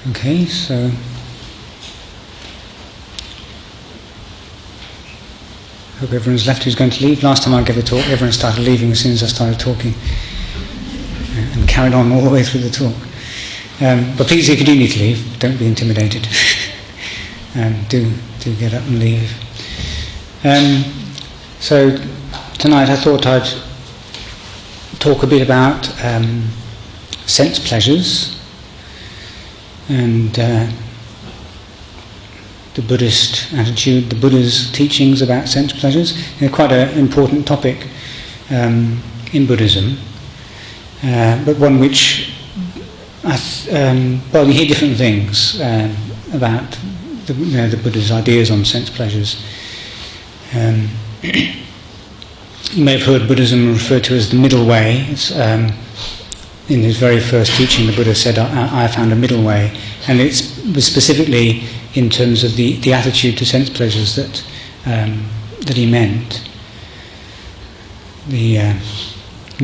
Okay, so hope everyone's left who's going to leave. Last time I gave a talk, everyone started leaving as soon as I started talking, and carried on all the way through the talk. But please, if you do need to leave, don't be intimidated. Do get up and leave. So tonight I thought I'd talk a bit about sense pleasures and the Buddhist attitude, the Buddha's teachings about sense pleasures. They're quite an important topic in Buddhism, but one which you hear different things about the Buddha's ideas on sense pleasures. You may have heard Buddhism referred to as the middle way. It's, in his very first teaching, the Buddha said, I found a middle way, and it was specifically in terms of the attitude to sense pleasures that he meant. He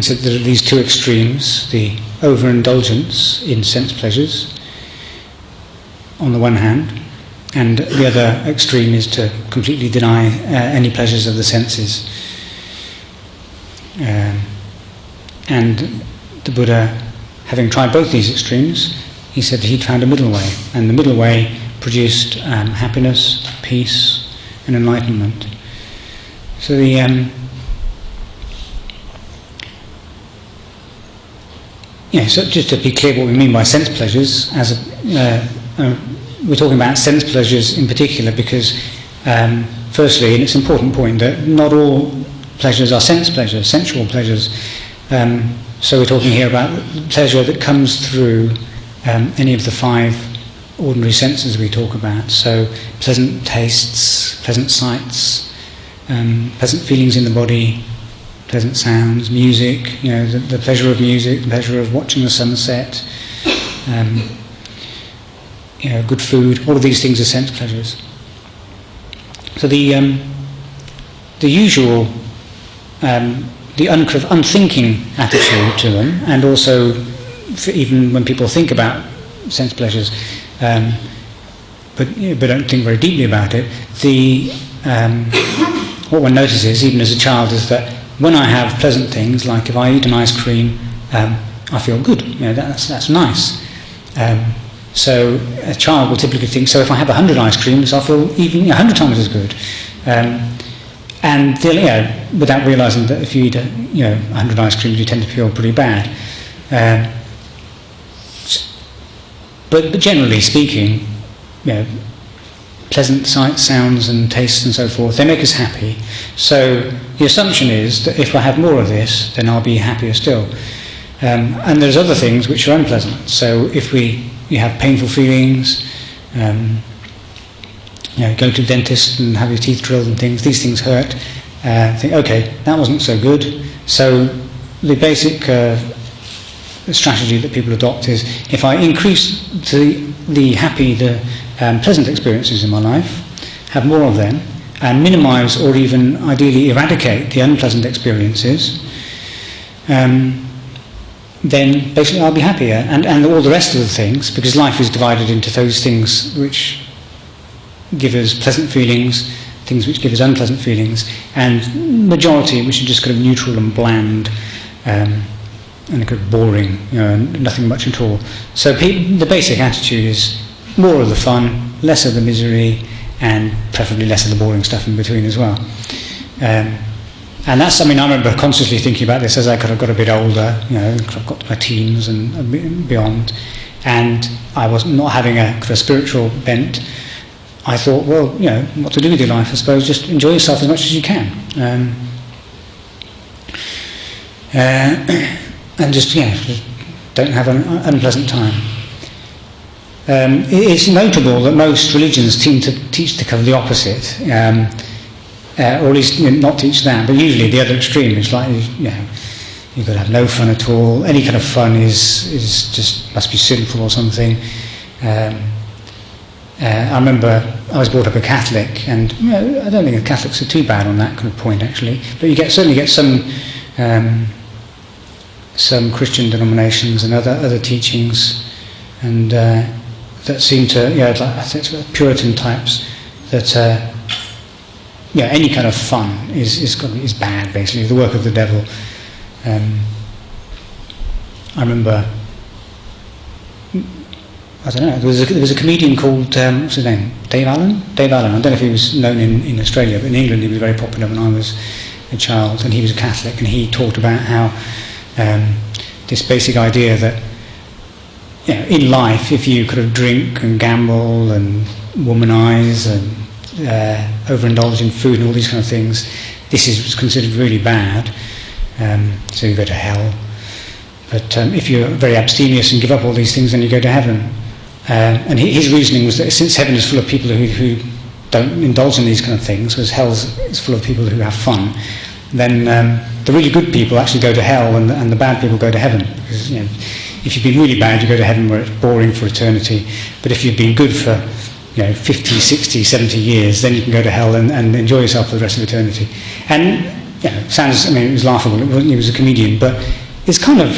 said there are these two extremes: the overindulgence in sense pleasures on the one hand, and the other extreme is to completely deny any pleasures of the senses. And the Buddha, having tried both these extremes, he said that he'd found a middle way, and the middle way produced happiness, peace, and enlightenment. So so just to be clear what we mean by sense pleasures, we're talking about sense pleasures in particular because, firstly, and it's an important point, that not all pleasures are sense pleasures, sensual pleasures. So we're talking here about pleasure that comes through any of the five ordinary senses we talk about. So pleasant tastes, pleasant sights, pleasant feelings in the body, pleasant sounds, music, the pleasure of music, the pleasure of watching the sunset, good food. All of these things are sense pleasures. So the usual, the unthinking attitude to them, and also even when people think about sense pleasures, but don't think very deeply about it, what one notices, even as a child, is that when I have pleasant things, like if I eat an ice cream, I feel good. That's nice. So a child will typically think, so if I have 100 ice creams, I'll feel even 100 times as good. And without realising that if you eat 100 ice creams, you tend to feel pretty bad. But generally speaking, pleasant sights, sounds, and tastes, and so forth, they make us happy. So the assumption is that if I have more of this, then I'll be happier still. And there's other things which are unpleasant. So if you have painful feelings, go to the dentist and have your teeth drilled and things, these things hurt. Think, okay, that wasn't so good. So the basic strategy that people adopt is, if I increase the happy, pleasant experiences in my life, have more of them, and minimise or even ideally eradicate the unpleasant experiences, then basically I'll be happier. And all the rest of the things, because life is divided into those things which give us pleasant feelings, things which give us unpleasant feelings, and majority which are just kind of neutral and bland, and kind of boring, nothing much at all. So the basic attitude is more of the fun, less of the misery, and preferably less of the boring stuff in between as well. And that's something I remember consciously thinking about this as I kind of got a bit older, I've got to my teens and beyond, and I was not having a kind of spiritual bent. I thought, well, what to do with your life? I suppose just enjoy yourself as much as you can, and just don't have an unpleasant time. It's notable that most religions seem to teach the kind of the opposite, or at least not teach that, but usually the other extreme is like you've got to have no fun at all. Any kind of fun is just must be sinful or something. I remember I was brought up a Catholic, and I don't think the Catholics are too bad on that kind of point actually. But you certainly get some Christian denominations and other teachings, and that seem to, like I think Puritan types, that any kind of fun is bad, basically, the work of the devil. I remember, I don't know, there was a comedian called, what's his name, Dave Allen? Dave Allen. I don't know if he was known in Australia, but in England he was very popular when I was a child, and he was a Catholic, and he talked about how this basic idea that in life, if you kind of drink and gamble and womanize and overindulge in food and all these kind of things, this is considered really bad, so you go to hell. But if you're very abstemious and give up all these things, then you go to heaven. And his reasoning was that since heaven is full of people who don't indulge in these kind of things, whereas hell is full of people who have fun, then the really good people actually go to hell, and the bad people go to heaven. Because, if you've been really bad, you go to heaven where it's boring for eternity. But if you've been good for 50, 60, 70 years, then you can go to hell and enjoy yourself for the rest of eternity. And sounds, it was laughable. He was a comedian, but it's kind of,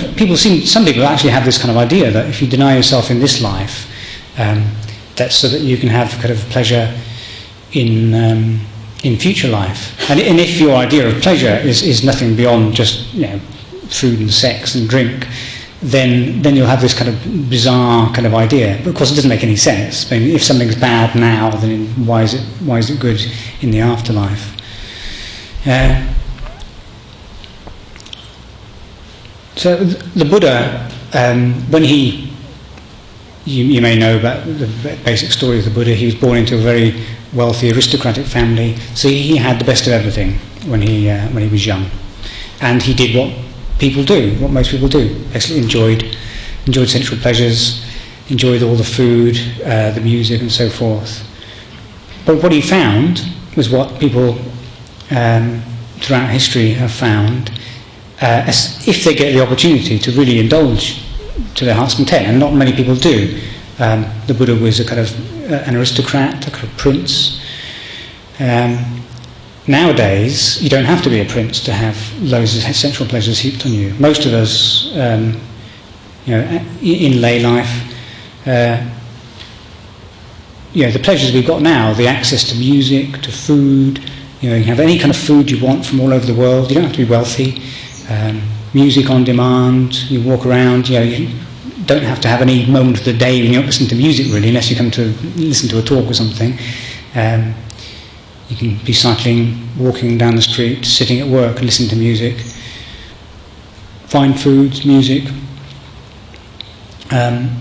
some people actually have this kind of idea that if you deny yourself in this life, that's so that you can have kind of pleasure in future life. And if your idea of pleasure is nothing beyond just food and sex and drink, then you'll have this kind of bizarre kind of idea. But of course, it doesn't make any sense. If something's bad now, then why is it good in the afterlife? So the Buddha, when you may know about the basic story of the Buddha. He was born into a very wealthy aristocratic family, so he had the best of everything when he was young, and he did what most people do, basically enjoyed sensual pleasures, enjoyed all the food, the music and so forth. But what he found was what people throughout history have found, if they get the opportunity to really indulge to their heart's content, and not many people do. The Buddha was a kind of an aristocrat, a kind of prince. Nowadays, you don't have to be a prince to have loads of sensual pleasures heaped on you. Most of us, in lay life, the pleasures we've got now, the access to music, to food, you can have any kind of food you want from all over the world. You don't have to be wealthy. Music on demand, you walk around, you don't have to have any moment of the day when you don't listen to music really, unless you come to listen to a talk or something. You can be cycling, walking down the street, sitting at work and listening to music. Fine foods, music,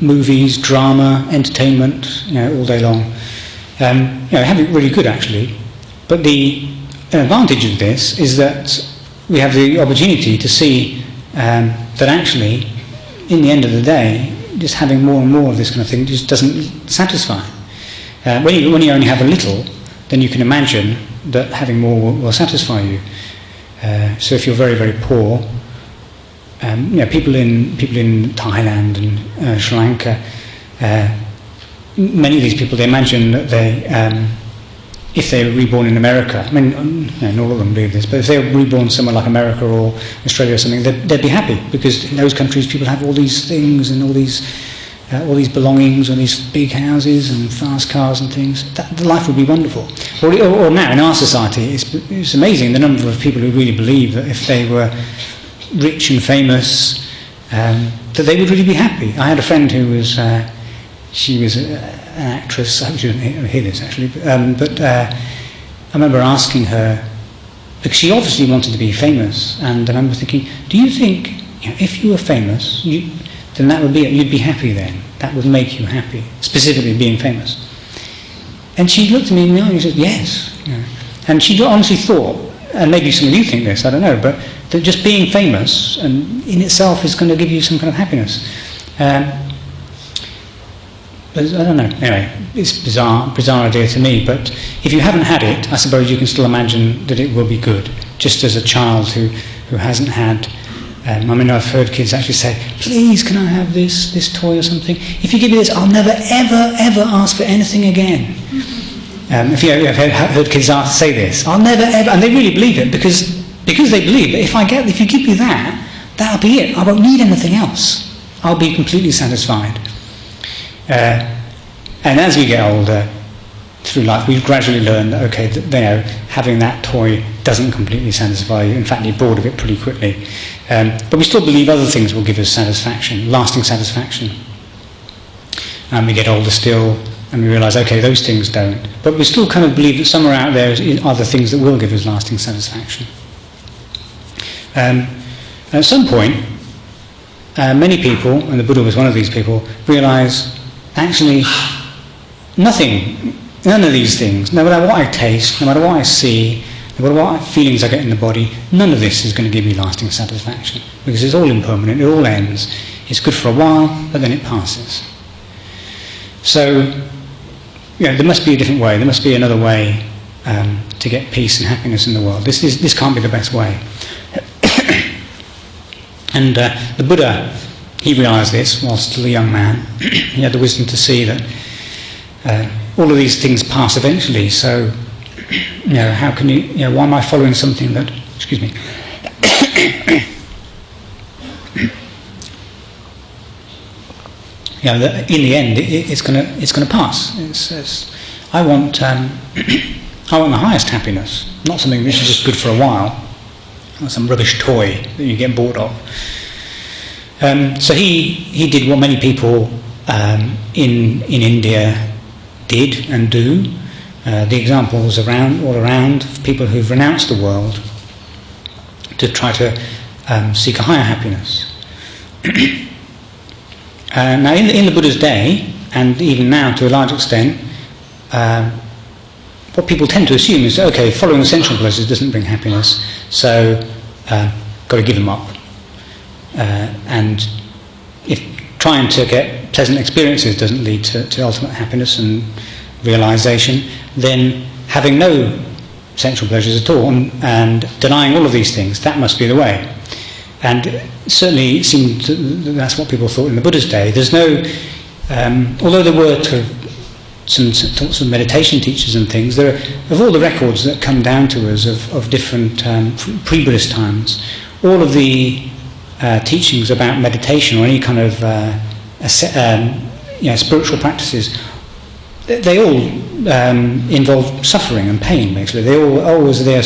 movies, drama, entertainment, all day long. Have it really good actually. But the advantage of this is that we have the opportunity to see that actually, in the end of the day, just having more and more of this kind of thing just doesn't satisfy. When you only have a little, then you can imagine that having more will satisfy you. So if you're very, very poor, people in Thailand and Sri Lanka, many of these people, they imagine that they, if they were reborn in America, not all of them believe this, but if they were reborn somewhere like America or Australia or something, they'd be happy, because in those countries people have all these things and all these belongings and these big houses and fast cars and things. The life would be wonderful. Or now in our society, it's amazing the number of people who really believe that if they were rich and famous, that they would really be happy. I had a friend who was, she was an actress. I shouldn't hear this actually, but I remember asking her, because she obviously wanted to be famous, and I remember thinking, do you think if you were famous, then that would be it, you'd be happy then? That would make you happy, specifically being famous? And she looked at me in the eye and said, yes. And she honestly thought, and maybe some of you think this, I don't know, but that just being famous and in itself is going to give you some kind of happiness. I don't know. Anyway, it's bizarre idea to me. But if you haven't had it, I suppose you can still imagine that it will be good. Just as a child who hasn't had. I've heard kids actually say, "Please, can I have this toy or something? If you give me this, I'll never ever ask for anything again." If you have heard kids say this, "I'll never ever," and they really believe it because they believe that if you give me that, that'll be it. I won't need anything else. I'll be completely satisfied. And as we get older, through life, we gradually learn that, okay, having that toy doesn't completely satisfy you. In fact, you're bored of it pretty quickly. But we still believe other things will give us satisfaction, lasting satisfaction. And we get older still, and we realise, okay, those things don't. But we still kind of believe that somewhere out there are the things that will give us lasting satisfaction. At some point, many people, and the Buddha was one of these people, realise actually none of these things, no matter what I taste, no matter what I see, no matter what feelings I get in the body, none of this is going to give me lasting satisfaction, because it's all impermanent, it all ends. It's good for a while, but then it passes. So, there must be a different way, there must be another way to get peace and happiness in the world. This can't be the best way. And the Buddha, he realised this while still a young man. He had the wisdom to see that all of these things pass eventually, so how can you, why am I following something that, excuse me, that in the end it's going to pass. I want the highest happiness, not something which is just good for a while, not some rubbish toy that you get bored of. So he did what many people in India did and do. The examples all around of people who've renounced the world to try to seek a higher happiness. Now, in the Buddha's day, and even now to a large extent, what people tend to assume is, okay, following the sensual pleasures doesn't bring happiness, so got to give them up. And if trying to get pleasant experiences doesn't lead to ultimate happiness and realization, then having no sensual pleasures at all and denying all of these things, that must be the way. And certainly it seemed that that's what people thought in the Buddha's day. There's no, although there were some meditation teachers and things, there are, of all the records that come down to us of different pre-Buddhist times, all of the teachings about meditation or any kind of spiritual practices, they all involve suffering and pain, basically. They always there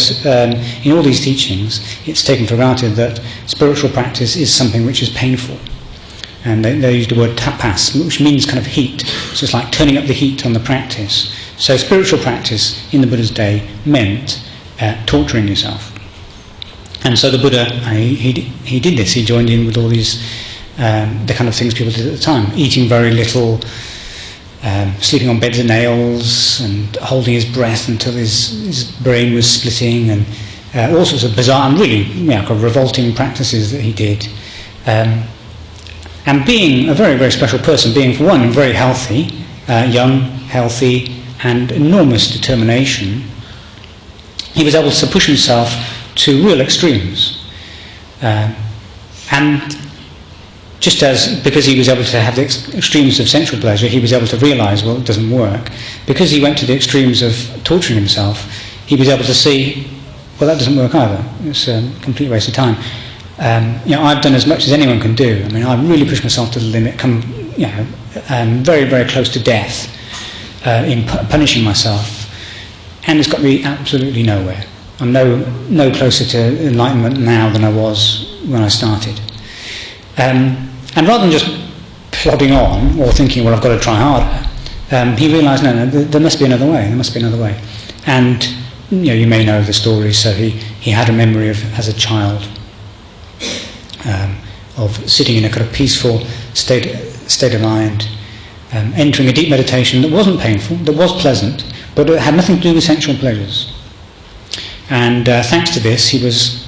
in all these teachings. It's taken for granted that spiritual practice is something which is painful, and they use the word tapas, which means kind of heat. So it's like turning up the heat on the practice. So spiritual practice in the Buddha's day meant torturing yourself. And so the Buddha, he did this. He joined in with all these the kind of things people did at the time: eating very little, sleeping on beds of nails, and holding his breath until his brain was splitting, and all sorts of bizarre and really kind of revolting practices that he did. And being a very, very special person, being, for one, very healthy, young, healthy, and enormous determination, he was able to push himself to real extremes. And just as, because he was able to have the extremes of sensual pleasure, he was able to realise, well, it doesn't work. Because he went to the extremes of torturing himself, he was able to see, well, that doesn't work either. It's a complete waste of time. I've done as much as anyone can do. I mean, I've really pushed myself to the limit, come, very, very close to death in punishing myself, and it's got me absolutely nowhere. I'm no closer to enlightenment now than I was when I started. And rather than just plodding on or thinking, well, I've got to try harder, he realised, no, there must be another way. There must be another way. And you may know the story. So he had a memory of, as a child, of sitting in a kind of peaceful state of mind, entering a deep meditation that wasn't painful, that was pleasant, but it had nothing to do with sensual pleasures. And thanks to this, he was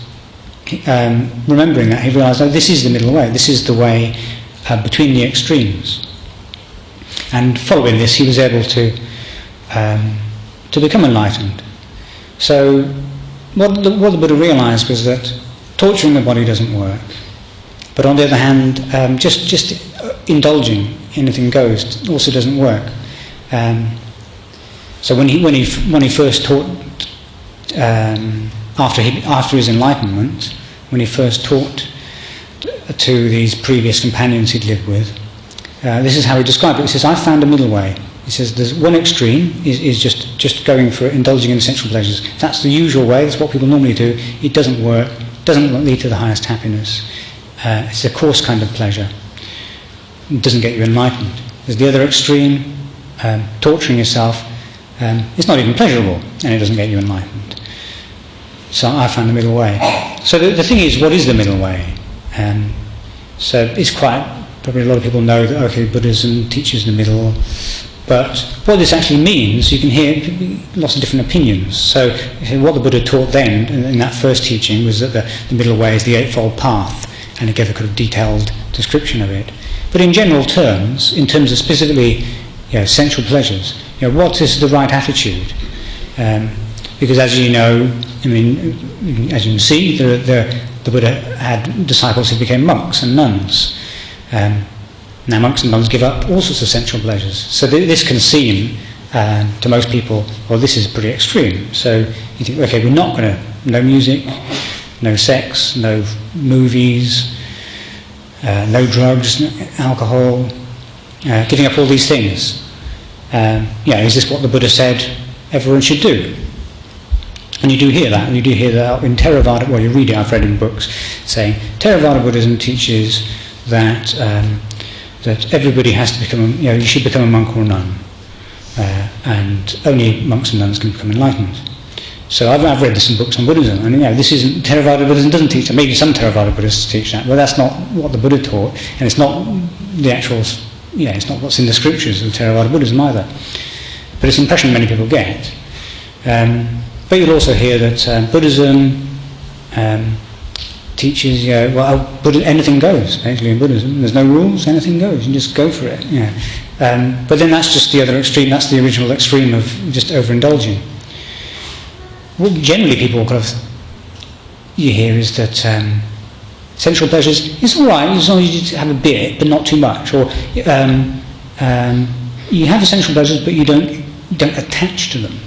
remembering that. He realised, oh, this is the middle way. This is the way between the extremes. And following this, he was able to become enlightened. So what the Buddha realised was that torturing the body doesn't work. But on the other hand, just indulging anything goes also doesn't work. So when he first taught, after his enlightenment, when he first taught to these previous companions he'd lived with, this is how he described it. He says, I found a middle way. He says there's one extreme is just going for indulging in sensual pleasures. That's the usual way, that's what people normally do. It doesn't work, doesn't lead to the highest happiness. It's a coarse kind of pleasure. It doesn't get you enlightened. There's the other extreme, torturing yourself. It's not even pleasurable, and it doesn't get you enlightened. So I found the middle way. So the thing is, what is the middle way? So it's probably a lot of people know that, okay, Buddhism teaches the middle, but what this actually means, you can hear lots of different opinions. So what the Buddha taught then, in that first teaching, was that the middle way is the Eightfold Path, and he gave a kind of detailed description of it. But in general terms, in terms of specifically sensual pleasures, what is the right attitude? Because as you know, as you can see, the Buddha had disciples who became monks and nuns. Now monks and nuns give up all sorts of sensual pleasures. So this can seem, to most people, well, this is pretty extreme. So you think, okay, we're not going to, no music, no sex, no movies, no drugs, no alcohol, giving up all these things. Is this what the Buddha said everyone should do? And you do hear that, in Theravada, well, you read it, I've read in books, saying Theravada Buddhism teaches that that everybody has to become, you should become a monk or a nun, and only monks and nuns can become enlightened. So I've read this in books on Buddhism, and this isn't, Theravada Buddhism doesn't teach that. Maybe some Theravada Buddhists teach that, but that's not what the Buddha taught, and it's not the actual, it's not what's in the scriptures of Theravada Buddhism either. But it's the impression many people get. But you'll also hear that Buddhism teaches, anything goes, basically, in Buddhism. There's no rules, anything goes, you just go for it. But then that's just the other extreme, that's the original extreme of just overindulging. What generally people you hear is that sensual pleasures, it's all right as long as you have a bit, but not too much. Or you have the sensual pleasures, but you don't attach to them.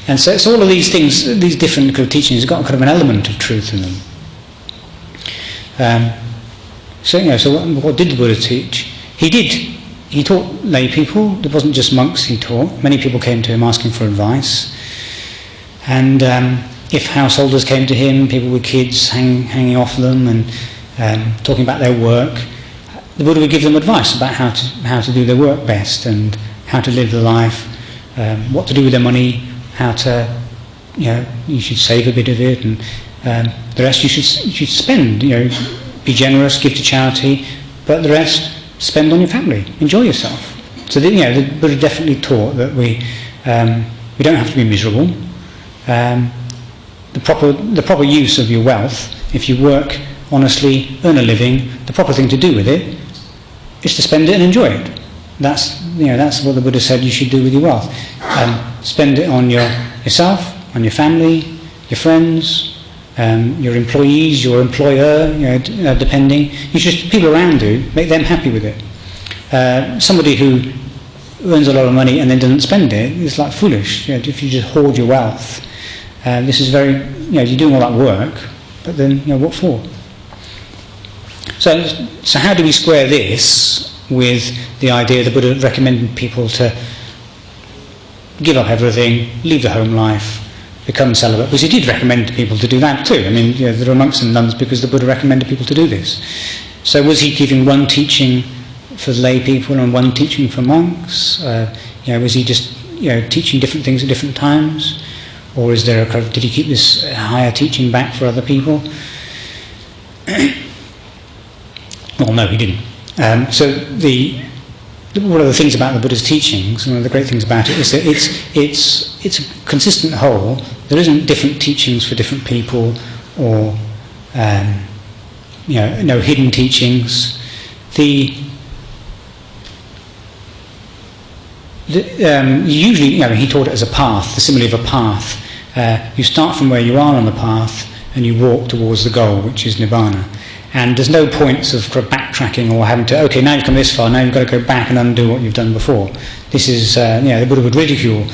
And so all of these things, these different kind of teachings, have got kind of an element of truth in them. So what did the Buddha teach? He taught lay people. It wasn't just monks he taught. Many people came to him asking for advice. And if householders came to him, people with kids hanging off them and talking about their work, the Buddha would give them advice about how to do their work best and how to live their life, what to do with their money, how to, you should save a bit of it, and the rest you should spend, be generous, give to charity, but the rest spend on your family, enjoy yourself. So the Buddha definitely taught that we don't have to be miserable. The proper use of your wealth, if you work honestly, earn a living, the proper thing to do with it is to spend it and enjoy it. That's what the Buddha said you should do with your wealth. Spend it on yourself, on your family, your friends, your employees, your employer, depending. You should, people around you, make them happy with it. Somebody who earns a lot of money and then doesn't spend it is like foolish. If you just hoard your wealth, this is very, you're doing all that work, but then what for? So how do we square this with the idea the Buddha recommended people to give up everything, leave the home life, become celibate? Because he did recommend people to do that too. There are monks and nuns because the Buddha recommended people to do this. So was he giving one teaching for lay people and one teaching for monks? Was he just teaching different things at different times? Or is there did he keep this higher teaching back for other people? Well, no, he didn't. One of the things about the Buddha's teachings, one of the great things about it, is that it's a consistent whole. There isn't different teachings for different people, or no hidden teachings. Usually, he taught it as a path, the simile of a path. You start from where you are on the path, and you walk towards the goal, which is Nibbana. And there's no points of backtracking or having to, okay, now you've come this far, now you've got to go back and undo what you've done before. This is, the Buddha would ridicule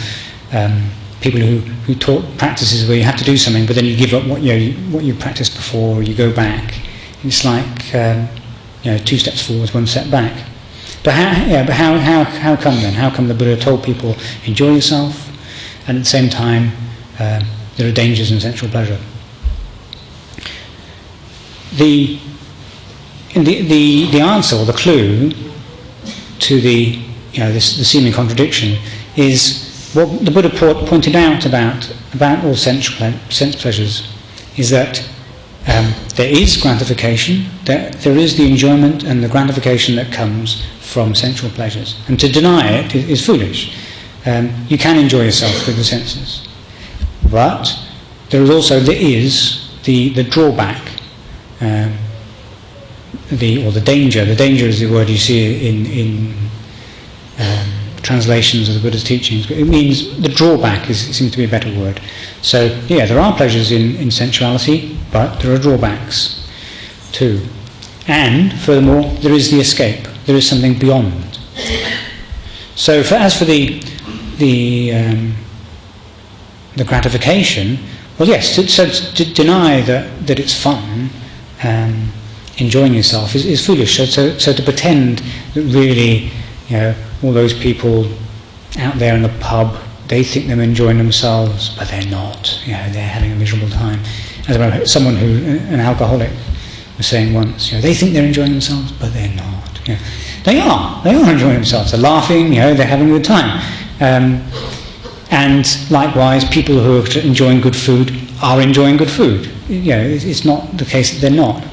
people who taught practices where you have to do something, but then you give up what you practiced before, or you go back. It's like 2 steps forward, 1 step back. But how come then? How come the Buddha told people, enjoy yourself, and at the same time there are dangers in sensual pleasure? The answer, or the clue to the seeming contradiction, is what the Buddha pointed out about all sense pleasures, is that there is gratification, there is the enjoyment and the gratification that comes from sensual pleasures, and to deny it is foolish. You can enjoy yourself with the senses, but there is the drawback, the danger. The danger is the word you see in translations of the Buddha's teachings. It means the drawback seems to be a better word. So there are pleasures in sensuality, but there are drawbacks too. And furthermore, there is the escape. There is something beyond. So as for the gratification, well, yes, to deny that it's fun, enjoying yourself is foolish. So to pretend that really, all those people out there in the pub, they think they're enjoying themselves, but they're not. They're having a miserable time. As I remember someone an alcoholic, was saying once, they think they're enjoying themselves, but they're not. They are enjoying themselves. They're laughing. They're having a good time. And likewise, people who are enjoying good food are enjoying good food. It's not the case that they're not.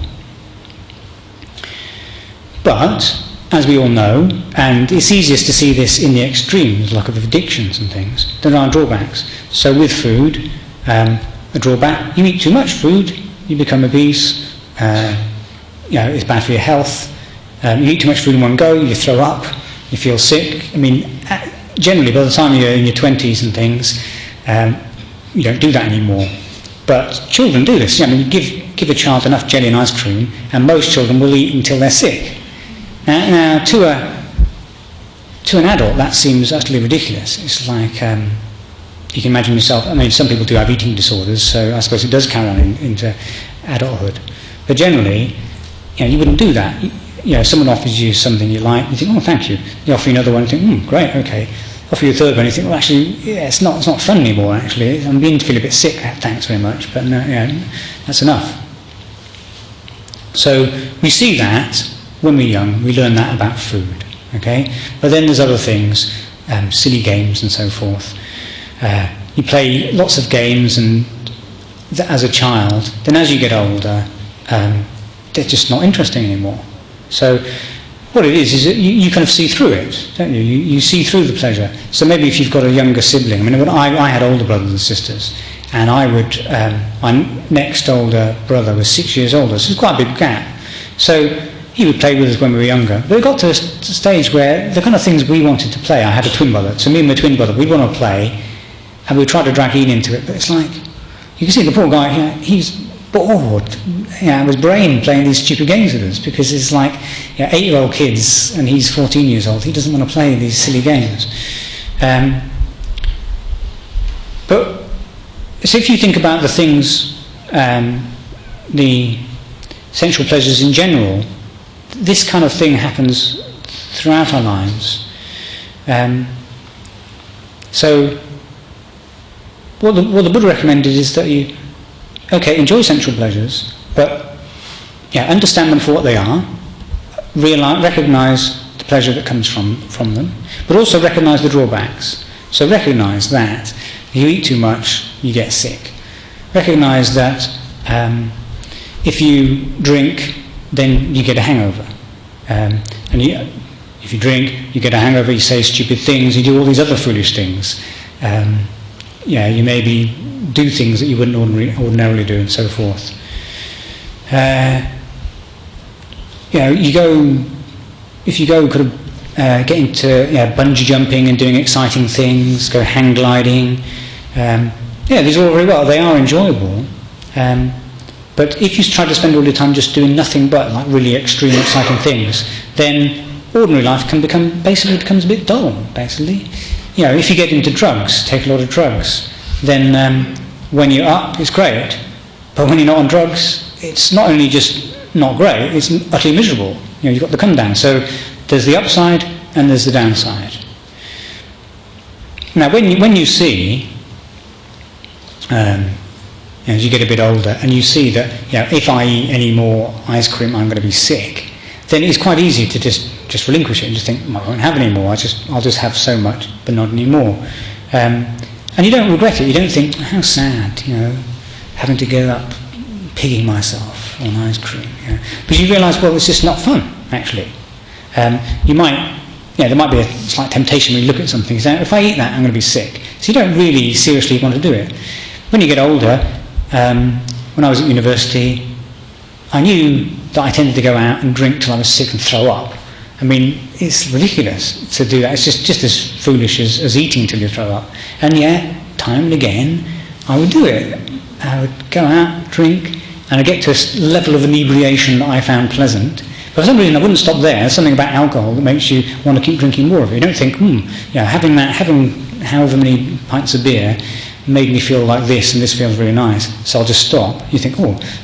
But as we all know, and it's easiest to see this in the extremes, like of addictions and things, there are drawbacks. So with food, a drawback: you eat too much food, you become obese. It's bad for your health. You eat too much food in one go, you throw up, you feel sick. Generally, by the time you're in your 20s and things, you don't do that anymore. But children do this. You give a child enough jelly and ice cream, and most children will eat until they're sick. Now, to an adult, that seems utterly ridiculous. It's like you can imagine yourself. Some people do have eating disorders, so I suppose it does carry on into adulthood. But generally, you wouldn't do that. Someone offers you something you like, you think, oh, thank you. They offer you another one, you think, great, okay. Offer you a third one, you think, well, actually, it's not fun anymore. Actually, I'm beginning to feel a bit sick. Thanks very much, but no, that's enough. So we see that when we're young. We learn that about food, okay. But then there's other things, silly games and so forth. You play lots of games, and as a child, then as you get older, they're just not interesting anymore. So what it is that you kind of see through it, don't you? You see through the pleasure. So maybe if you've got a younger sibling, I had older brothers and sisters, and my next older brother was 6 years older, so it was quite a big gap. So he would play with us when we were younger. But it got to a stage where the kind of things we wanted to play, I had a twin brother, so me and my twin brother, we'd want to play, and we'd try to drag Ian into it, but it's like, you can see the poor guy, he's bored of his brain playing these stupid games with us, because it's like 8-year-old kids and he's 14 years old. He doesn't want to play these silly games. But so if you think about the things, the sensual pleasures in general, this kind of thing happens throughout our lives. So what the Buddha recommended is that you enjoy sensual pleasures, but understand them for what they are, recognise the pleasure that comes from them, but also recognise the drawbacks. So recognise that if you eat too much, you get sick. Recognise that if you drink, then you get a hangover. If you drink, you get a hangover, you say stupid things, you do all these other foolish things. You maybe do things that you wouldn't ordinarily do, and so forth. If you go kind of get into bungee jumping and doing exciting things, go hang gliding. These are all very well. They are enjoyable. But if you try to spend all your time just doing nothing but like really extreme, exciting things, then ordinary life becomes a bit dull. Basically, if you get into drugs, take a lot of drugs, then when you're up, it's great. But when you're not on drugs, it's not only just not great; it's utterly miserable. You've got the come down. So There's the upside and there's the downside. Now, when you see, as you get a bit older, and you see that if I eat any more ice cream, I'm going to be sick, then it's quite easy to just relinquish it and just think, I won't have any more. I'll just have so much, but not any more. And you don't regret it. You don't think, how sad, having to get up, pigging myself on ice cream. Because you realise, well, it's just not fun, actually. You might, there might be a slight temptation when you look at something. So if I eat that, I'm going to be sick. So you don't really seriously want to do it. When you get older, when I was at university, I knew that I tended to go out and drink till I was sick and throw up. I mean, it's ridiculous to do that. It's just as foolish as eating till you throw up. And yet, time and again, I would do it. I would go out, drink, and I'd get to a level of inebriation that I found pleasant. But for some reason, I wouldn't stop there. There's something about alcohol that makes you want to keep drinking more of it. You don't think, having however many pints of beer made me feel like this, and this feels really nice, so I'll just stop. You think,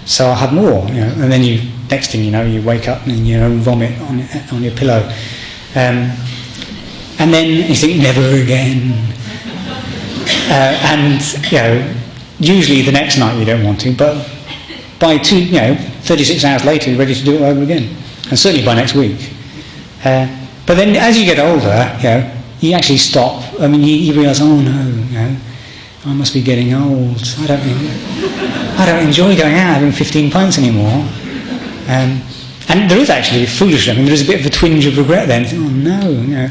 so I'll have more, and then next thing you know, you wake up and vomit on your pillow, and then you think, never again, and usually the next night you don't want to, but by 36 hours later you're ready to do it all over again, and certainly by next week. But then as you get older, you actually stop. I mean, you realise, oh no, I must be getting old. I don't enjoy going out having 15 pints anymore. And there is actually foolishly. I mean, there is a bit of a twinge of regret then. Oh no.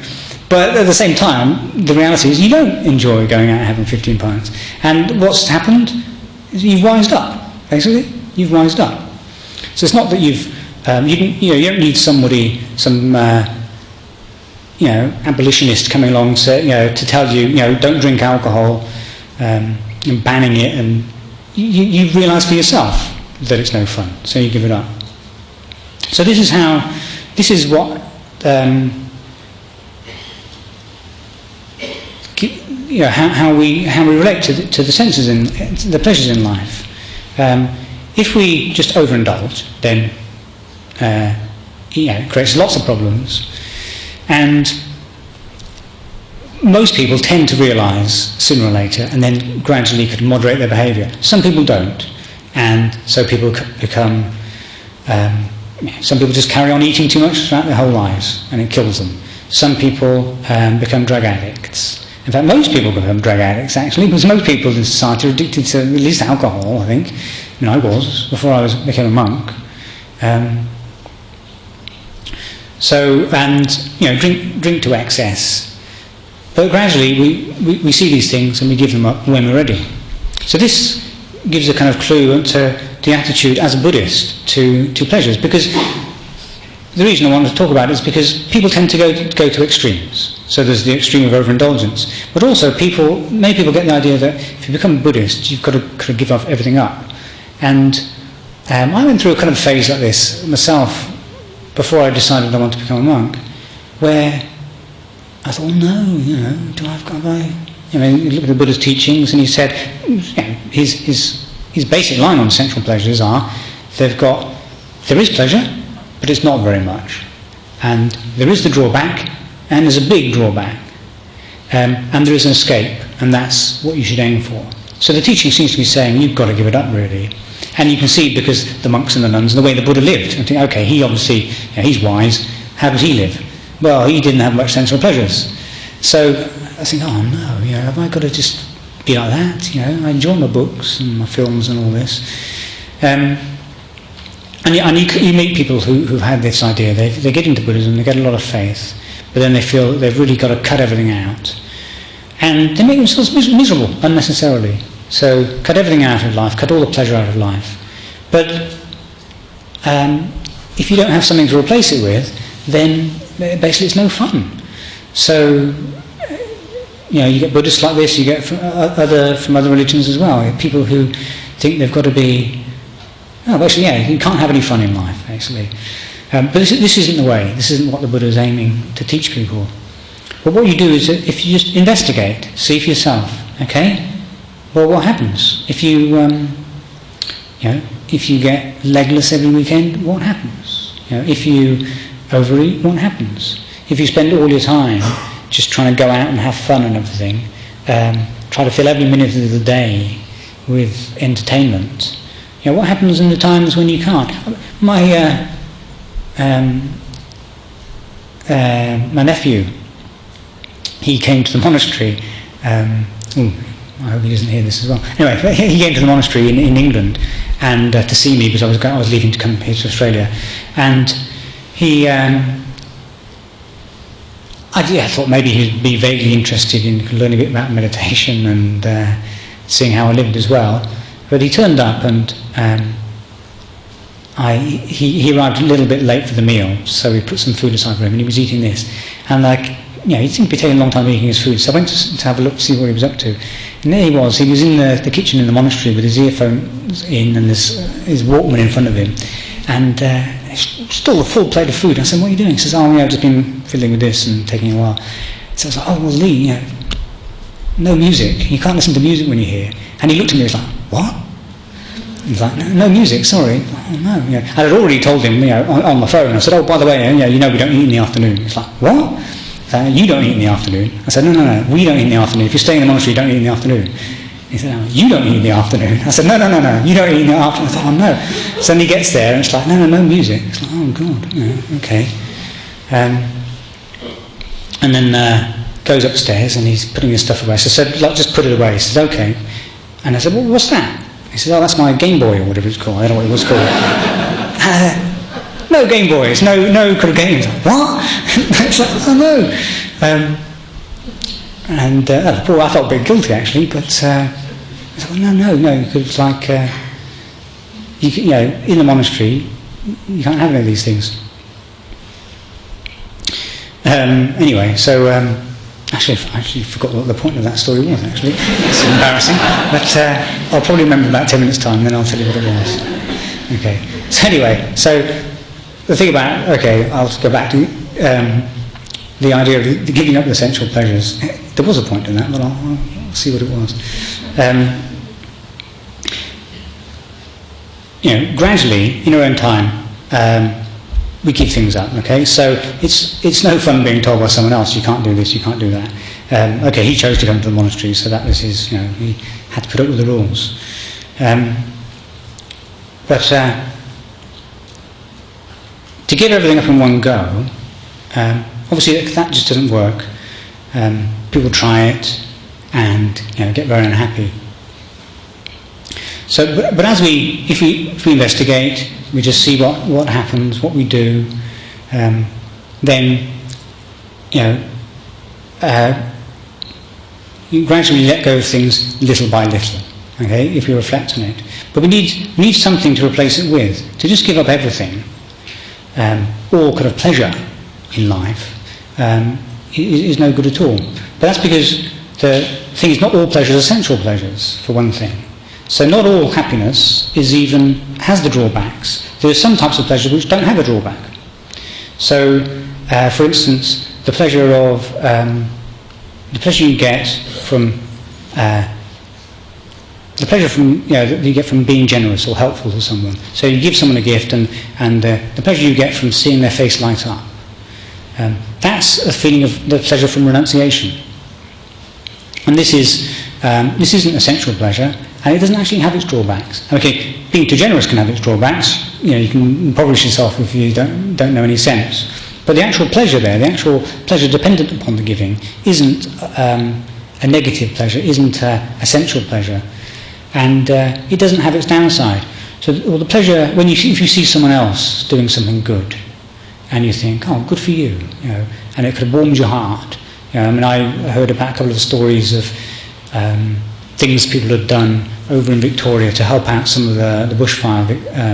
But at the same time, the reality is you don't enjoy going out and having 15 pints. And what's happened is you've wised up. Basically, you've wised up. So it's not that you don't need somebody, some abolitionist coming along to tell you, don't drink alcohol. And banning it, and you realise for yourself that it's no fun, so you give it up. So this is what how we relate to the senses and the pleasures in life. If we just overindulge, then it creates lots of problems, and most people tend to realise sooner or later, and then gradually could moderate their behaviour. Some people don't, and so people become. Some people just carry on eating too much throughout their whole lives, and it kills them. Some people become drug addicts. In fact, most people become drug addicts actually, because most people in society are addicted to at least alcohol. I think. I was before I became a monk. Drink to excess. But gradually we see these things and we give them up when we're ready. So this gives a kind of clue to the attitude as a Buddhist to pleasures, because the reason I wanted to talk about it is because people tend to go to extremes. So there's the extreme of overindulgence, but also many people get the idea that if you become Buddhist, you've got to kind of give up everything up. And I went through a kind of phase like this myself before I decided I wanted to become a monk, where I thought, you look at the Buddha's teachings, and he said, his basic line on sensual pleasures are, there is pleasure, but it's not very much. And there is the drawback, and there's a big drawback. And there is an escape, and that's what you should aim for. So the teaching seems to be saying, you've got to give it up, really. And you can see, because the monks and the nuns, and the way the Buddha lived, and think, okay, he obviously, he's wise, how does he live? Well, he didn't have much sensual pleasures. So I think, oh no, have I got to just be like that? I enjoy my books and my films and all this. And you meet people who've had this idea. They get into Buddhism, they get a lot of faith, but then they feel they've really got to cut everything out. And they make themselves miserable unnecessarily. So cut everything out of life, cut all the pleasure out of life. But if you don't have something to replace it with, then basically it's no fun. So you get Buddhists like this, you get from other religions as well. People who think they've got to be, you can't have any fun in life, actually. But this isn't the way. This isn't what the Buddha is aiming to teach people. But what you do is that if you just investigate, see for yourself, okay? Well, what happens if you get legless every weekend? What happens? If you overeat, what happens? if you spend all your time just trying to go out and have fun and everything, try to fill every minute of the day with entertainment, what happens in the times when you can't? My nephew, he came to the monastery. I hope he doesn't hear this as well. Anyway, he came to the monastery in England and to see me because I was leaving to come here to Australia, and he. I thought maybe he'd be vaguely interested in learning a bit about meditation and seeing how I lived as well. But he turned up and he arrived a little bit late for the meal, so we put some food aside for him, and he was eating this. And he seemed to be taking a long time eating his food, so I went to have a look to see what he was up to. And there he was in the kitchen in the monastery with his earphones in and his Walkman in front of him, and still a full plate of food. I said, "What are you doing?" He says, I've just been fiddling with this and taking a while. So I was like, "Oh, well, Lee, no music. You can't listen to music when you're here." And he looked at me and was like, "What?" He's like, "No music, sorry." "Oh, no." And I'd already told him, on the phone. I said, "Oh, by the way, we don't eat in the afternoon." He's like, "What?" "You don't eat in the afternoon." I said, No, we don't eat in the afternoon. If you stay in the monastery, you don't eat in the afternoon." He said, "You don't eat in the afternoon." I said, No, you don't eat in the afternoon." I thought, "Oh, no." So then he gets there and it's like, no music. It's like, "Oh, God, okay." And then goes upstairs and he's putting his stuff away. So I said, "Just put it away." He says, "Okay." And I said, "Well, what's that?" He said, "Oh, that's my Game Boy," or whatever it's called. I don't know what it was called. "No Game Boys, no kind of games." Like, "What?" It's like, "Oh, no." I felt a bit guilty actually, but I said, "Well, no," because it's like, in the monastery, you can't have any of these things. Anyway, so actually, I forgot what the point of that story was. Actually, it's embarrassing, but I'll probably remember in about 10 minutes' time, then I'll tell you what it was. Okay. So anyway, the thing about, I'll go back to the idea of giving up the sensual pleasures. There was a point in that, but I'll see what it was. Gradually, in our own time, we give things up. Okay, so it's no fun being told by someone else, "You can't do this, you can't do that." He chose to come to the monastery, so that was his. He had to put up with the rules. But to give everything up in one go, obviously that just doesn't work. People try it and get very unhappy. So, but if we investigate, we just see what happens, what we do, then you gradually let go of things little by little. Okay, if you reflect on it, but we need something to replace it with. To just give up everything, all kind of pleasure in life, is no good at all. But that's because the thing is, not all pleasures are sensual pleasures, for one thing. So not all happiness has the drawbacks. There are some types of pleasure which don't have a drawback. So, for instance, the pleasure you get from that you get from being generous or helpful to someone. So you give someone a gift, and the pleasure you get from seeing their face light up. That's a feeling of the pleasure from renunciation. And this isn't a sensual pleasure, and it doesn't actually have its drawbacks. Okay, being too generous can have its drawbacks. You can impoverish yourself if you don't know any sense. But the actual pleasure there, the actual pleasure dependent upon the giving, isn't a negative pleasure, isn't a sensual pleasure, and it doesn't have its downside. So, the pleasure if you see someone else doing something good, and you think, "Oh, good for you," and it kind of warms your heart. I heard about a couple of stories of things people had done over in Victoria to help out some of the bushfire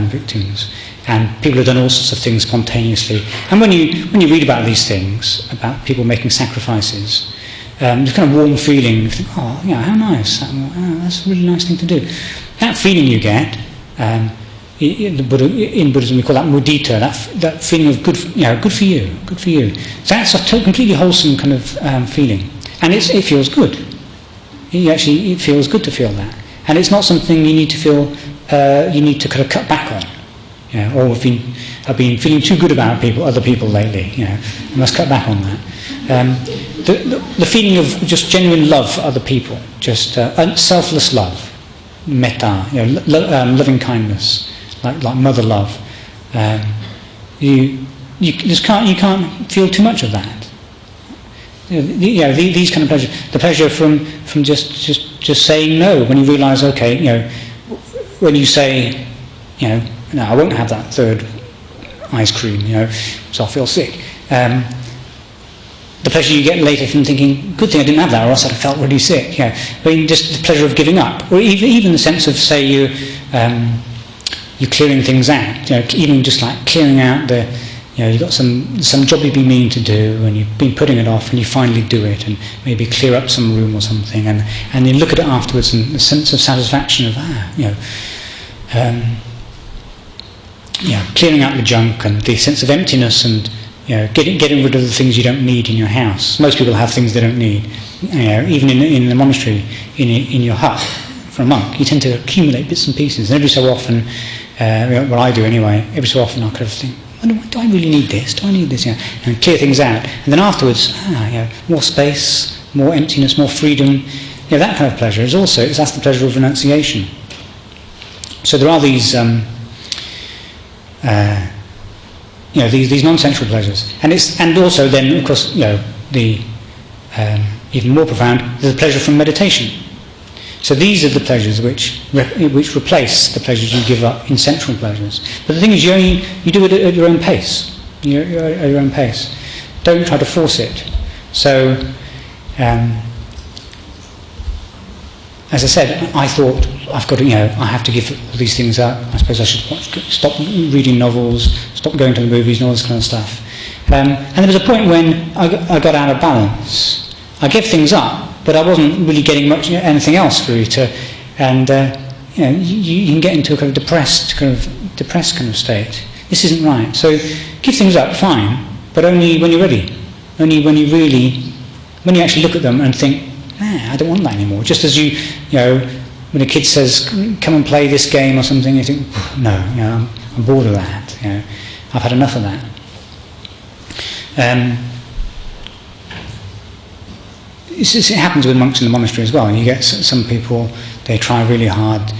victims, and people have done all sorts of things spontaneously. And when you read about these things, about people making sacrifices, there's kind of warm feeling. You think, "Oh, how nice! That's a really nice thing to do." That feeling you get, in Buddhism we call that mudita. That feeling of good for you, good for you. So that's a completely wholesome kind of feeling, and it feels good. It feels good to feel that, and it's not something you need to feel. You need to kind of cut back on. or I've been feeling too good about other people lately. I must cut back on that. The feeling of just genuine love for other people, just selfless love, metta, loving kindness, like mother love. You can't feel too much of that. These kind of pleasures. The pleasure from just saying no when you realise, okay, when you say, no, I won't have that third ice cream, so I'll feel sick. The pleasure you get later from thinking, good thing I didn't have that, or else I'd have felt really sick. But just the pleasure of giving up, or even the sense of, say, you're clearing things out. Even just like clearing out you've got some job you've been meaning to do, and you've been putting it off, and you finally do it, and maybe clear up some room or something, and you look at it afterwards, and the sense of satisfaction of clearing out the junk, and the sense of emptiness, and getting rid of the things you don't need in your house. Most people have things they don't need. Even in the monastery, in your hut, for a monk, you tend to accumulate bits and pieces. And every so often, what I do anyway, every so often I kind of think, do I really need this? Do I need this? And clear things out. And then afterwards, more space, more emptiness, more freedom. That kind of pleasure that's the pleasure of renunciation. So there are these these non-sensual pleasures, and also then, of course, the even more profound, there's the pleasure from meditation. So these are the pleasures which replace the pleasures you give up in sensual pleasures. But the thing is, you do it at your own pace. At your own pace. Don't try to force it. So, as I said, I thought I've got to, I have to give all these things up. I suppose I should stop reading novels, stop going to the movies, and all this kind of stuff. And there was a point when I got out of balance. I gave things up, but I wasn't really getting anything else through it. And you can get into a kind of depressed kind of state. This isn't right. So give things up, fine, but only when you're ready. Only when you actually look at them and think, I don't want that anymore. Just as when a kid says, come and play this game or something, you think, no, I'm bored of that. I've had enough of that. It happens with monks in the monastery as well. You get some people, they try really hard,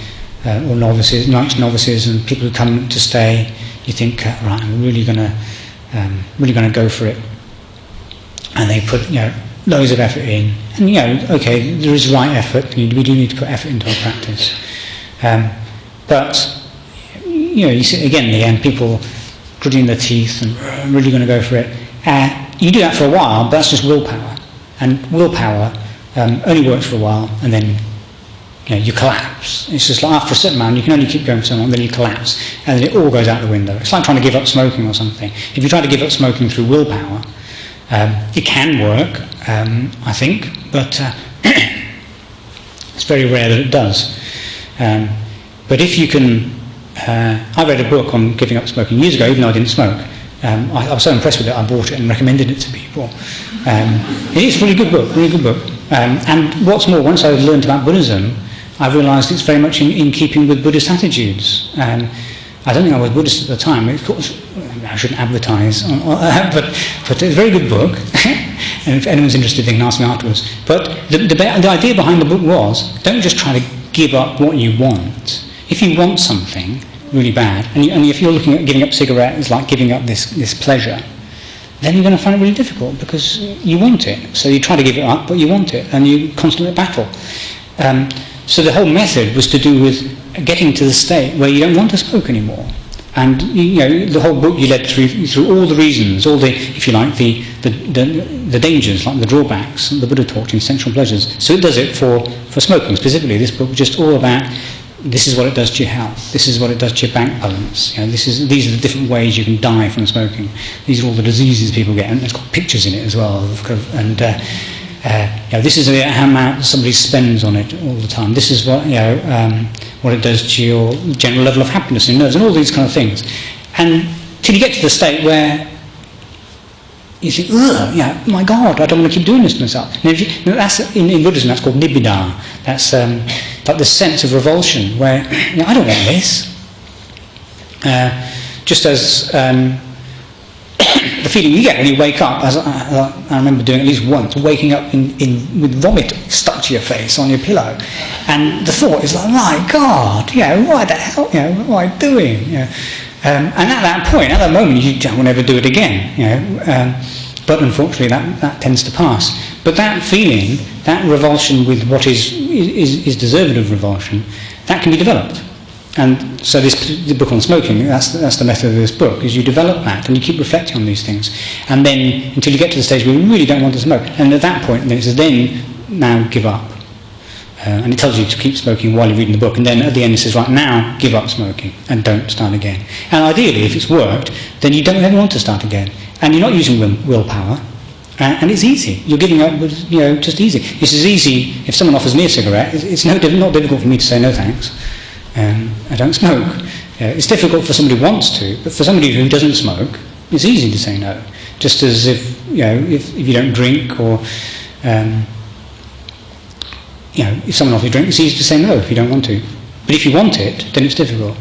or novices, and people who come to stay, you think, right, I'm really going to go for it. And they put, loads of effort in. And, okay, there is right effort. We do need to put effort into our practice. But, you see again in the end, people gritting their teeth and really going to go for it. You do that for a while, but that's just willpower. And willpower only works for a while, and then you collapse. It's just like after a certain amount, you can only keep going for so long, then you collapse, and then it all goes out the window. It's like trying to give up smoking or something. If you try to give up smoking through willpower, it can work, I think, but it's very rare that it does. But if you can... I read a book on giving up smoking years ago, even though I didn't smoke. I was so impressed with it, I bought it and recommended it to people. It's a really good book, and what's more, once I learned about Buddhism, I realised it's very much in keeping with Buddhist attitudes. I don't think I was Buddhist at the time. Of course, I shouldn't advertise, but it's a very good book, and if anyone's interested, they can ask me afterwards. But the idea behind the book was, don't just try to give up what you want. If you want something really bad, and if you're looking at giving up cigarettes like giving up this pleasure, then you're going to find it really difficult because you want it. So you try to give it up, but you want it, and you constantly battle. So the whole method was to do with getting to the state where you don't want to smoke anymore. And the whole book you led through all the reasons, all the, if you like, the dangers, like the drawbacks that the Buddha taught in sensual pleasures. So it does it for smoking specifically. This book was just all about, this is what it does to your health. This is what it does to your bank balance. These are the different ways you can die from smoking. These are all the diseases people get, and it's got pictures in it as well. And this is how much somebody spends on it all the time. This is what it does to your general level of happiness and nerves, and all these kind of things. And till you get to the state where you think, my God, I don't want to keep doing this to myself. That's in Buddhism, that's called nibbida. That's like the sense of revulsion, where I don't want this. just as the feeling you get when you wake up, as I remember doing at least once, waking up with vomit stuck to your face on your pillow, and the thought is like, my God, why the hell, what am I doing? And at that point, at that moment, you don't want to ever do it again, but unfortunately that tends to pass. But that feeling, that revulsion with what is deserved of revulsion, that can be developed. And so the book on smoking, that's the method of this book, is you develop that and you keep reflecting on these things. And then until you get to the stage where you really don't want to smoke. And at that point, then it says, then now give up. And it tells you to keep smoking while you're reading the book. And then at the end it says, right, now give up smoking and don't start again. And ideally, if it's worked, then you don't ever want to start again. And you're not using willpower. And it's easy. You're giving up, just easy. It's as easy, if someone offers me a cigarette, it's not difficult for me to say no thanks. I don't smoke. It's difficult for somebody who wants to, but for somebody who doesn't smoke, it's easy to say no. Just as if you don't drink, or if someone offers you a drink, it's easy to say no if you don't want to. But if you want it, then it's difficult.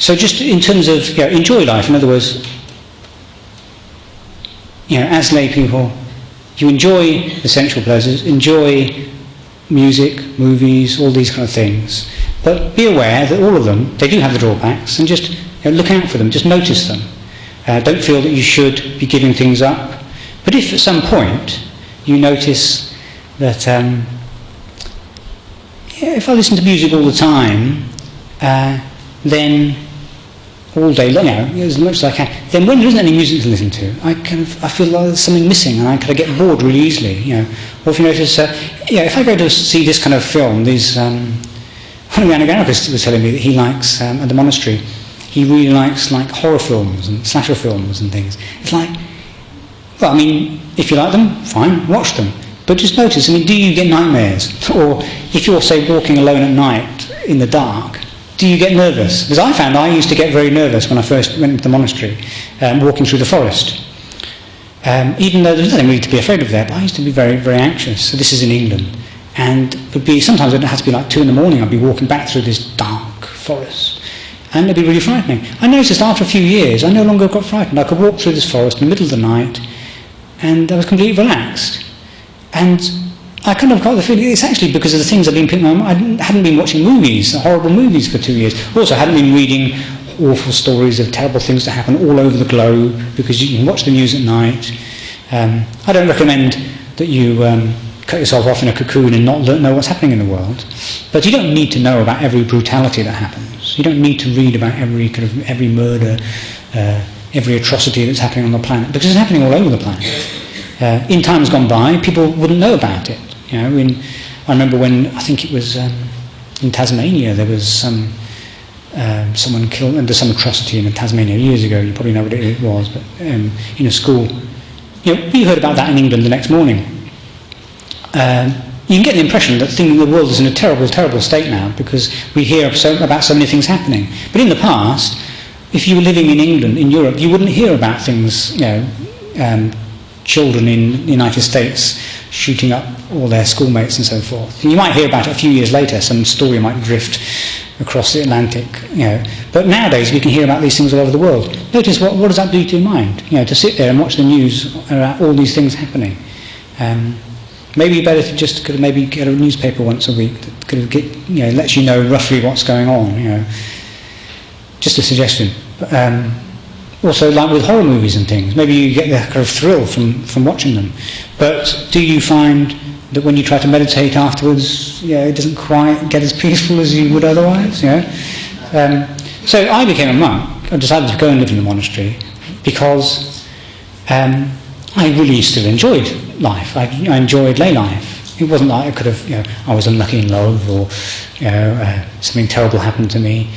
So just in terms of enjoy life. In other words, as lay people, you enjoy the sensual pleasures, enjoy music, movies, all these kind of things. But be aware that all of them, they do have the drawbacks, and just look out for them, just notice them. Don't feel that you should be giving things up. But if at some point you notice that, if I listen to music all the time, then all day long, as much as I can. Then when there isn't any music to listen to, I feel like there's something missing, and I kind of get bored really easily. Or if you notice, if I go to see this kind of film, these one of the Anagaricus was telling me that he likes at the monastery, he really likes like horror films and slasher films and things. It's like, well, I mean, if you like them, fine, watch them. But just notice, do you get nightmares? Or if you're, say, walking alone at night in the dark, do you get nervous? Because I found I used to get very nervous when I first went to the monastery, walking through the forest. Even though there's nothing really to be afraid of there, but I used to be very, very anxious. So this is in England. And sometimes it had to be like 2 a.m, I'd be walking back through this dark forest. And it'd be really frightening. I noticed after a few years, I no longer got frightened. I could walk through this forest in the middle of the night, and I was completely relaxed. And I kind of got the feeling it's actually because of the things I've been putting on. I hadn't been watching movies, horrible movies, for 2 years. Also, I hadn't been reading awful stories of terrible things that happen all over the globe, because you can watch the news at night. I don't recommend that you cut yourself off in a cocoon and not know what's happening in the world. But you don't need to know about every brutality that happens. You don't need to read about every murder, every atrocity that's happening on the planet, because it's happening all over the planet. In times gone by, people wouldn't know about it. I remember when, I think it was in Tasmania, there was someone killed under some atrocity in Tasmania years ago. You probably know what it was, but in a school. We heard about that in England the next morning. You can get the impression that the world is in a terrible, terrible state now, because we hear about so many things happening. But in the past, if you were living in England, in Europe, you wouldn't hear about things, children in the United States shooting up all their schoolmates and so forth. And you might hear about it a few years later, some story might drift across the Atlantic, But nowadays we can hear about these things all over the world. Notice what does that do to your mind? To sit there and watch the news about all these things happening. Maybe better to just maybe get a newspaper once a week that lets you know roughly what's going on. Just a suggestion. But, also, like with horror movies and things, maybe you get that kind of thrill from watching them. But do you find that when you try to meditate afterwards, it doesn't quite get as peaceful as you would otherwise? So I became a monk. I decided to go and live in the monastery because I really still enjoyed life. I enjoyed lay life. It wasn't like I could have, I was unlucky in love, or something terrible happened to me.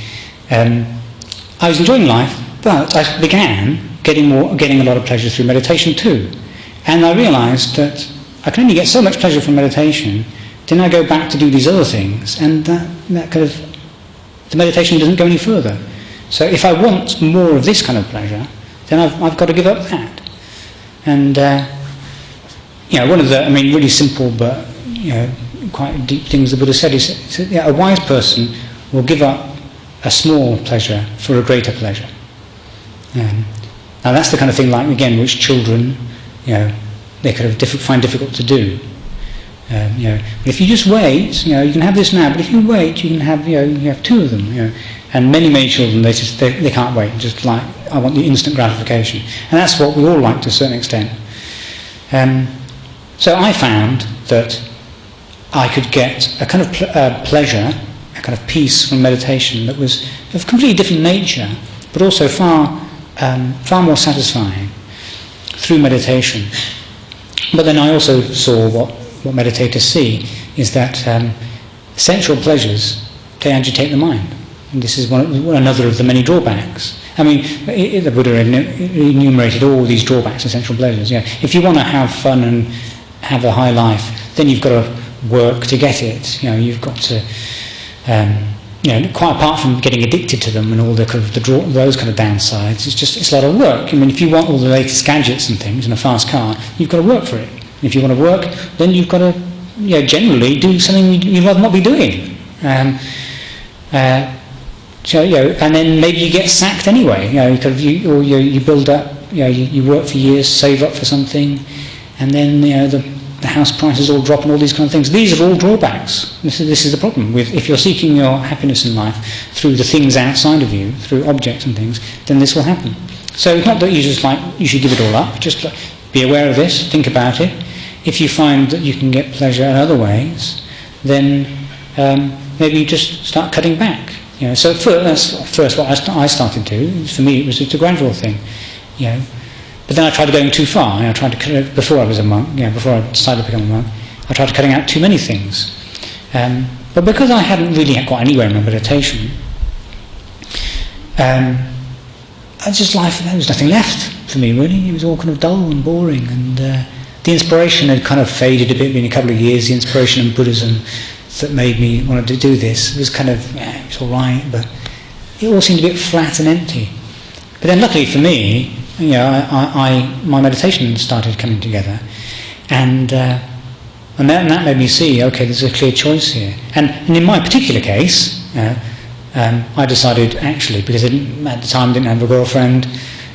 I was enjoying life. But I began getting a lot of pleasure through meditation too. And I realised that I can only get so much pleasure from meditation, then I go back to do these other things, and that kind of, the meditation doesn't go any further. So if I want more of this kind of pleasure, then I've got to give up that. And, one of the, really simple but, quite deep things the Buddha said is a wise person will give up a small pleasure for a greater pleasure. Now that's the kind of thing, like again, which children, they kind of find difficult to do. But if you just wait, you can have this now. But if you wait, you can have, you have two of them. And many children, they can't wait. Just like, I want the instant gratification, and that's what we all like to a certain extent. So I found that I could get a kind of pleasure, a kind of peace from meditation that was of completely different nature, but also far more satisfying through meditation. But then I also saw what meditators see is that sensual pleasures, they agitate the mind. And this is another of the many drawbacks. I mean, the Buddha enumerated all these drawbacks of sensual pleasures. If you want to have fun and have a high life, then you've got to work to get it. You've got to, quite apart from getting addicted to them and all the kind of those kind of downsides, it's a lot of work. I mean, if you want all the latest gadgets and things in a fast car, you've got to work for it. And if you want to work, then you've got to, generally do something you'd rather not be doing. And then maybe you get sacked anyway. You build up, you work for years, save up for something, and then the house prices all drop and all these kind of things. These are all drawbacks. This is the problem with if you're seeking your happiness in life through the things outside of you, through objects and things, then this will happen. So it's not that you should give it all up. Just be aware of this, think about it. If you find that you can get pleasure in other ways, then maybe you just start cutting back. So that's first what I started to do. For me, it was just a gradual thing. But then I tried going too far. I tried to cut it before I was a monk. Before I decided to become a monk, I tried cutting out too many things. But because I hadn't really got anywhere in my meditation, there was nothing left for me really. It was all kind of dull and boring, and the inspiration had kind of faded a bit in a couple of years. The inspiration in Buddhism that made me want to do this was kind of, it's all right, but it all seemed a bit flat and empty. But then luckily for me, my meditation started coming together, and that made me see, okay, there's a clear choice here. And in my particular case, I decided actually, because at the time I didn't have a girlfriend,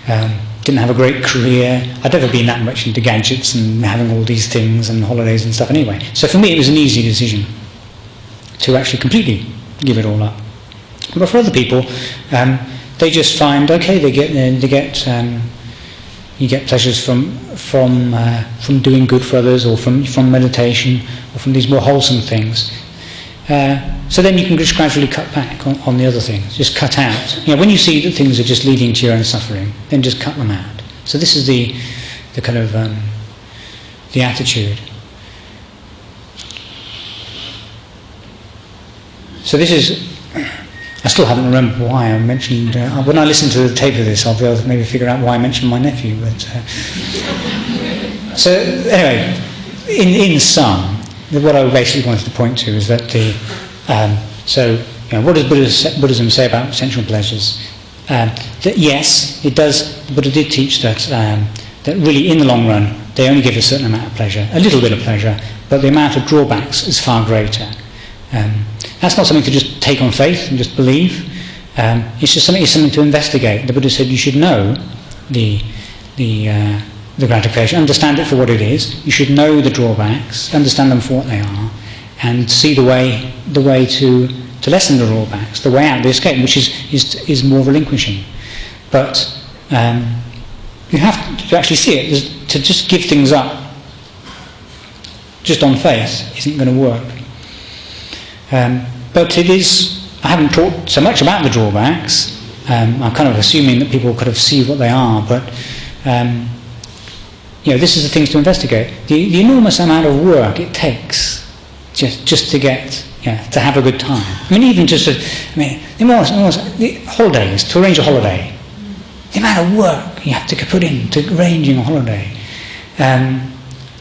didn't have a great career, I'd never been that much into gadgets and having all these things and holidays and stuff anyway. So for me it was an easy decision to actually completely give it all up. But for other people, they just find, okay, you get pleasures from doing good for others, or from meditation, or from these more wholesome things. So then you can just gradually cut back on the other things. Just cut out. When you see that things are just leading to your own suffering, then just cut them out. So this is the kind of the attitude. So this is. I still haven't remembered why I mentioned. When I listen to the tape of this, I'll be able to maybe figure out why I mentioned my nephew. But so anyway, in sum, what I basically wanted to point to is that what does Buddhism say about sensual pleasures? That yes, it does. Buddha did teach that really, in the long run, they only give a certain amount of pleasure, a little bit of pleasure, but the amount of drawbacks is far greater. That's not something to just take on faith and just believe. It's just something to investigate. The Buddha said you should know the gratification, understand it for what it is. You should know the drawbacks, understand them for what they are, and see the way to lessen the drawbacks, the way out, the escape, which is more relinquishing. But you have to actually see it. To just give things up just on faith isn't going to work. But it is. I haven't talked so much about the drawbacks. I'm kind of assuming that people kind of see what they are, but this is the things to investigate. The enormous amount of work it takes just to get to have a good time. I mean, even just the holidays, to arrange a holiday. The amount of work you have to put into arranging a holiday.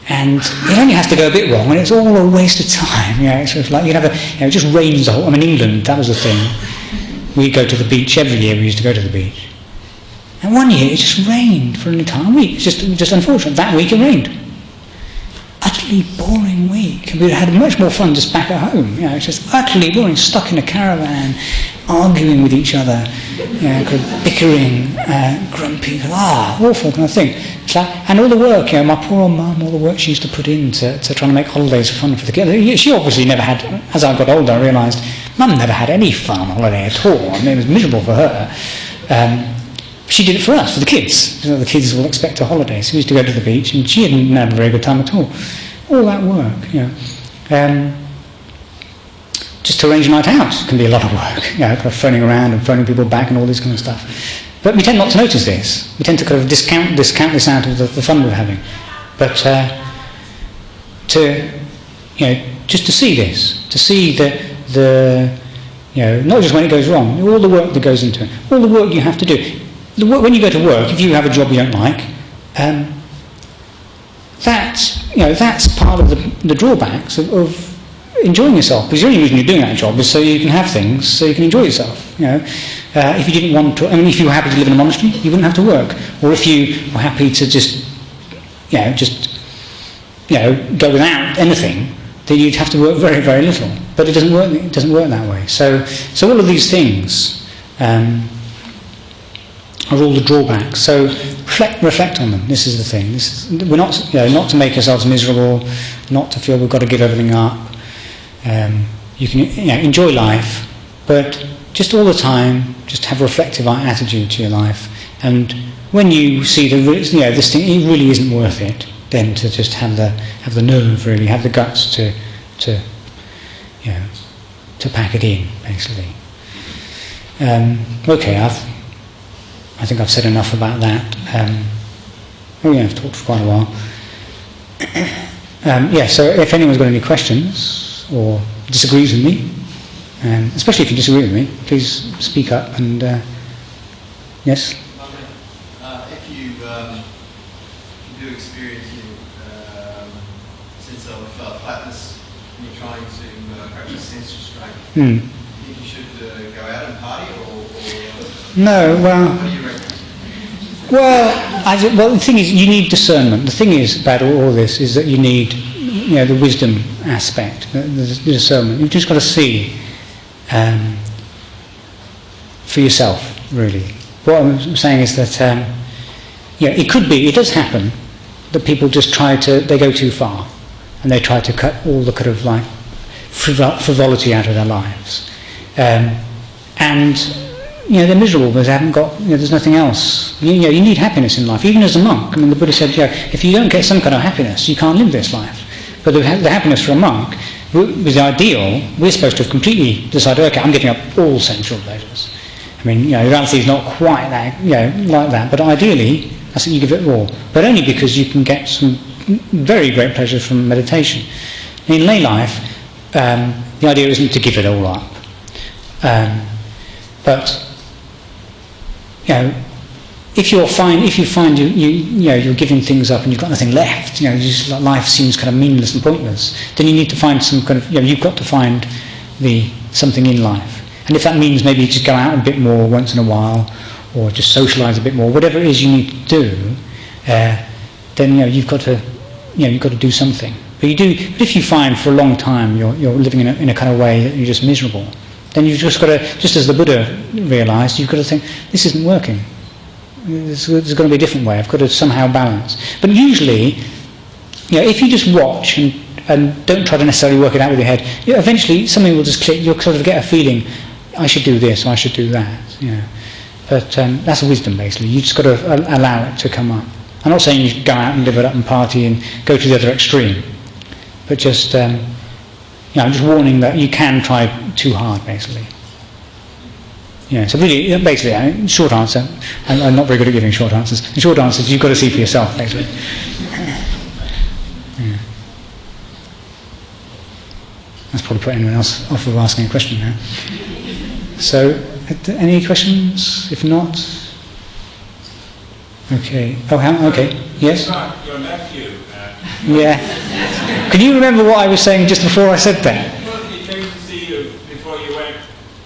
And it only has to go a bit wrong, and it's all a waste of time. It's sort of like it just rains the whole. I mean, England, that was the thing. We'd go to the beach every year. We used to go to the beach, and one year it just rained for an entire week. It's just unfortunate. That week it rained. utterly boring week. We had much more fun just back at home. It's just utterly boring, stuck in a caravan, arguing with each other, kind of bickering, grumpy, awful kind of thing. And all the work, my poor old mum, all the work she used to put in to trying to make holidays fun for the kids. She obviously never had, as I got older, I realised, Mum never had any fun on holiday at all. I mean, it was miserable for her. She did it for us, for the kids. The kids will expect a holiday. So we used to go to the beach, and she didn't have a very good time at all. All that work, just to arrange a night out can be a lot of work. Kind of phoning around and phoning people back and all this kind of stuff. But we tend not to notice this. We tend to kind of discount this out of the fun we're having. But just to see this, to see that not just when it goes wrong, all the work that goes into it, all the work you have to do. When you go to work, if you have a job you don't like, that's part of the drawbacks of enjoying yourself. Because the only reason you're doing that job is so you can have things, so you can enjoy yourself. If you didn't want to, if you were happy to live in a monastery, you wouldn't have to work. Or if you were happy to just go without anything, then you'd have to work very, very little. But it doesn't work. It doesn't work that way. So all of these things are all the drawbacks. So reflect on them. This is the thing. We're not, not to make ourselves miserable, not to feel we've got to give everything up. You can, enjoy life, but just all the time, just have a reflective attitude to your life. And when you see this thing, it really isn't worth it, then to just have the nerve, really, have the guts to pack it in, basically. Okay, I think I've said enough about that. I've talked for quite a while. So if anyone's got any questions or disagrees with me, especially if you disagree with me, please speak up and yes? If you do experience sense of flatness and you're trying to practice sense restraint, do you think you should go out and party or no, what do you reckon? Well, the thing is, you need discernment. The thing is about all this is that you need, the wisdom aspect, the discernment. You've just got to see for yourself, really. What I'm saying is that, it does happen that people just they go too far, and they try to cut all the kind of like frivolity out of their lives, and they're miserable because they haven't got, there's nothing else. You need happiness in life, even as a monk. The Buddha said, if you don't get some kind of happiness, you can't live this life. But the happiness for a monk was the ideal. We're supposed to have completely decided, okay, I'm giving up all sensual pleasures. The reality is not quite that, like that, but ideally, that's what you give it all. But only because you can get some very great pleasure from meditation. In lay life, the idea isn't to give it all up. But if you find you're giving things up and you've got nothing left, life seems kind of meaningless and pointless, then you need to find some kind of, you've got to find something in life. And if that means maybe you just go out a bit more once in a while, or just socialise a bit more, whatever it is you need to do, then you've got to do something. But if you find for a long time you're living in a kind of way that you're just miserable, then you've just got to, just as the Buddha realised, you've got to think, this isn't working. There's got to be a different way. I've got to somehow balance. But usually, if you just watch and don't try to necessarily work it out with your head, eventually something will just click. You'll sort of get a feeling, I should do this, or I should do that. But that's wisdom, basically. You've just got to allow it to come up. I'm not saying you should go out and live it up and party and go to the other extreme, but just I'm just warning that you can try too hard, basically. So really, basically, short answer, I'm not very good at giving short answers. The short answer is you've got to see for yourself, basically. That's probably put anyone else off of asking a question now. So, any questions? If not, okay. Okay. Yes? Your nephew. Yeah. Can you remember what I was saying just before I said that? Well, he came to see you before you went.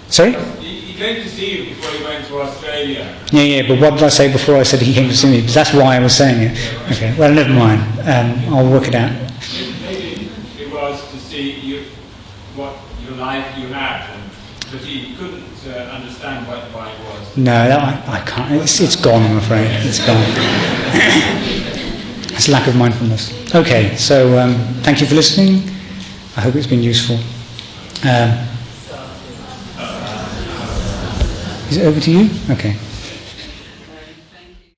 Sorry? He came to see you before you went to Australia. Yeah, but what did I say before I said he came to see me? Because that's why I was saying it. Okay, well, never mind. I'll work it out. life you had, but he couldn't understand what it was. No, that I can't. It's gone, I'm afraid. It's gone. It's lack of mindfulness. Okay, so thank you for listening. I hope it's been useful. Is it over to you? Okay.